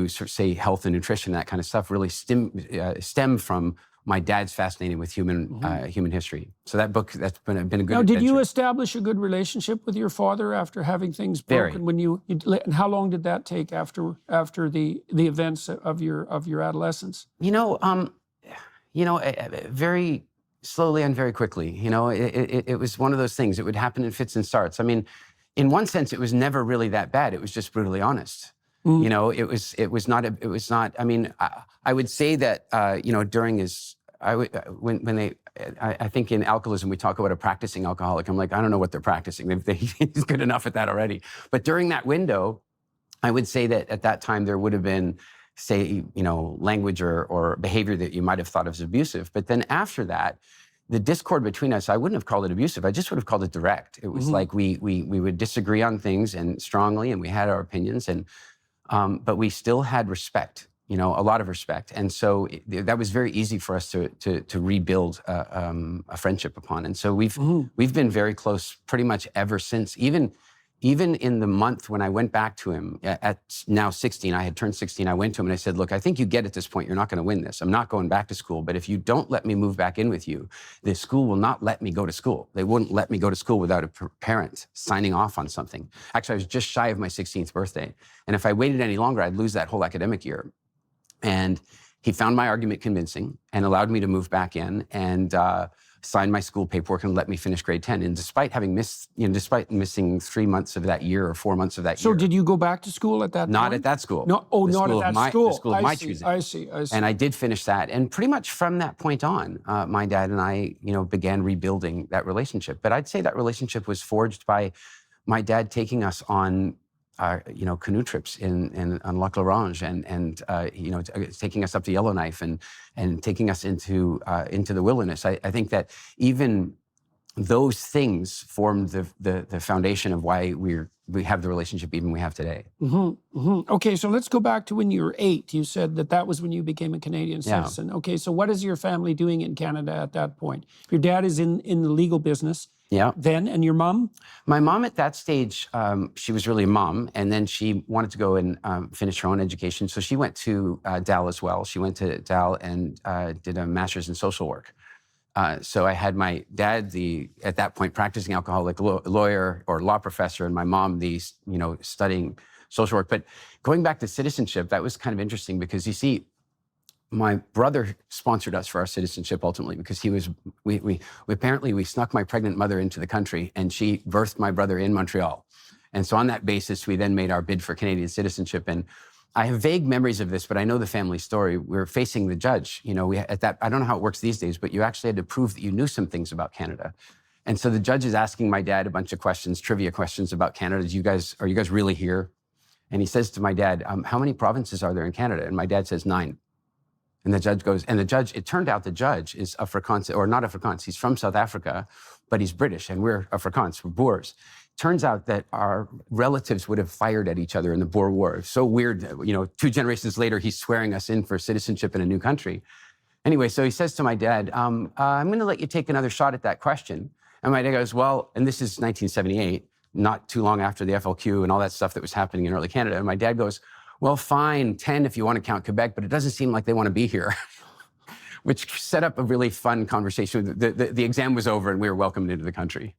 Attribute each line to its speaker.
Speaker 1: to sort of say health and nutrition, that kind of stuff, really stem from my dad's fascinating with human history. So that book, that's been a good
Speaker 2: Now, did you
Speaker 1: adventure.
Speaker 2: establish a good relationship with your father after having things broken?
Speaker 1: Very.
Speaker 2: And how long did that take after the events of your adolescence?
Speaker 1: Very slowly and very quickly. It was one of those things. It would happen in fits and starts. I mean, in one sense, it was never really that bad. It was just brutally honest. It was not. I mean, I would say that during his, I think in alcoholism we talk about a practicing alcoholic. I'm like, I don't know what they're practicing. He's good enough at that already. But during that window, I would say that at that time there would have been, say, language or behavior that you might have thought of as abusive. But then after that, the discord between us, I wouldn't have called it abusive. I just would have called it direct. It was like we would disagree on things and strongly, and we had our opinions, but we still had respect, a lot of respect. And so that was very easy for us to rebuild a friendship upon. And so we've been very close pretty much ever since. Even in the month when I went back to him at now 16, I had turned 16, I went to him and I said, look, I think you get at this point, you're not going to win this. I'm not going back to school, but if you don't let me move back in with you, the school will not let me go to school. They wouldn't let me go to school without a parent signing off on something. Actually, I was just shy of my 16th birthday. And if I waited any longer, I'd lose that whole academic year. And he found my argument convincing and allowed me to move back in and signed my school paperwork and let me finish grade 10. And despite having despite missing 3 months of that year or 4 months of that year.
Speaker 2: So did you go back to school at that point?
Speaker 1: Not at that school.
Speaker 2: No, not at that school.
Speaker 1: The school of my choosing.
Speaker 2: I see.
Speaker 1: And I did finish that. And pretty much from that point on, my dad and I, began rebuilding that relationship. But I'd say that relationship was forged by my dad taking us on canoe trips on Lac L'Orange and taking us up to Yellowknife and taking us into the wilderness. I think that even those things formed the foundation of why we have the relationship even we have today.
Speaker 2: Okay, so let's go back to when you were 8. You said that was when you became a Canadian citizen. Yeah. Okay, so what is your family doing in Canada at that point? Your dad is in the legal business.
Speaker 1: Yeah.
Speaker 2: Then, and your mom?
Speaker 1: My mom at that stage, she was really a mom, and then she wanted to go and finish her own education. So she went to Dal as well. She went to Dal and did a master's in social work. So I had my dad, at that point, practicing alcoholic lawyer or law professor, and my mom, studying social work. But going back to citizenship, that was kind of interesting because you see, my brother sponsored us for our citizenship ultimately because we snuck my pregnant mother into the country and she birthed my brother in Montreal. And so on that basis, we then made our bid for Canadian citizenship. And I have vague memories of this, but I know the family story. We're facing the judge. I don't know how it works these days, but you actually had to prove that you knew some things about Canada. And so the judge is asking my dad a bunch of questions, trivia questions about Canada. Are you guys really here? And he says to my dad, how many provinces are there in Canada? And my dad says 9. And the judge goes, it turned out the judge is Afrikaans, or not Afrikaans, he's from South Africa, but he's British, and we're Afrikaans, we're Boers. Turns out that our relatives would have fired at each other in the Boer War. So weird, 2 generations later, he's swearing us in for citizenship in a new country. Anyway, so he says to my dad, I'm gonna let you take another shot at that question. And my dad goes, well, and this is 1978, not too long after the FLQ and all that stuff that was happening in early Canada. And my dad goes, well, fine, 10 if you want to count Quebec, but it doesn't seem like they want to be here, which set up a really fun conversation. The exam was over and we were welcomed into the country.